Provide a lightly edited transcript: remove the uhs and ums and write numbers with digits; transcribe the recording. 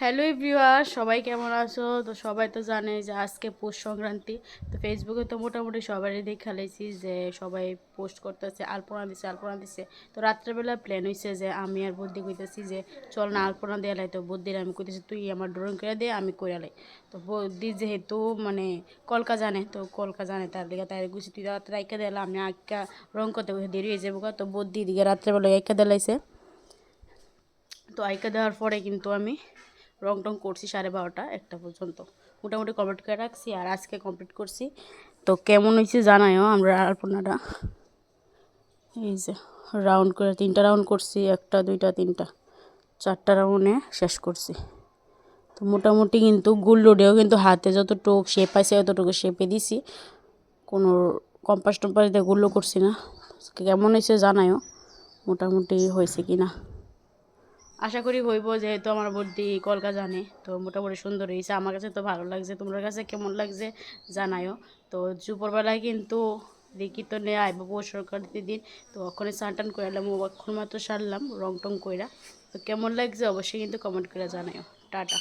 Hello everyone, সবাই কেমন আছো? তো সবাই তো জানে যে আজকে পৌষ সংক্রান্তি। তো ফেসবুকে তো মোটামুটি সবারই দেখা লাইছি যে সবাই পোস্ট করতেছে আলপনা দিছে। তো রাত্রেবেলা প্ল্যান হয়েছে যে আমি আর বুদ্ধি কইতেছি যে চল না আলপনা দেওয়া লাই। তো বুদ্ধির আমি কইতেছি তুই আমার ড্রয়িং করে দে, আমি কইরা লাই। তো বুদ্ধি যেহেতু মানে কলকা জানে তার দিকে তাই গুছি তুই রাত্রে আইকা দিলে আমি আঁকা রং করতে দেরি হয়ে যাবো। তো বুদ্ধি দিকে রাত্রেবেলা আইকা দিলাইছে। তো আইকা দেওয়ার পরে কিন্তু আমি রং টং করছি 12:30 একটা পর্যন্ত, মোটামুটি কমপ্লিট করে রাখছি। আর আজকে কমপ্লিট করছি। তো কেমন হয়েছে জানাইও। আমরা আলপনাটা এই যে রাউন্ড করে 3টা রাউন্ড করছি, 1টা 2টা 3টা 4টা রাউন্ডে শেষ করছি। তো মোটামুটি কিন্তু গুল্লুডেও কিন্তু হাতে যতটুকু শেপ পাইছে ততটুকু শেপে দিছি, কোনো কম্পাস টম্পাস দিয়ে গুল্লো করছি না। কেমন হয়েছে জানাইও, মোটামুটি হয়েছে কি না। আশা করি হইব, যেহেতু আমার বুদ্ধি কলকা জানে। তো মোটামুটি সুন্দর হয়েছে, আমার কাছে তো ভালো লাগছে। তোমার কাছে কেমন লাগছে জানাইও। তো দুপুরবেলায় কিন্তু দেখি তো নিয়ে আইব পৌষ সংক্রান্তির দিন। তো ওখানে স্নান টান করে এলাম, অক্ষণ মাত্র সারলাম রং টং কইরা। তো কেমন লাগছে অবশ্যই কিন্তু কমেন্ট করে জানাইও। টাটা।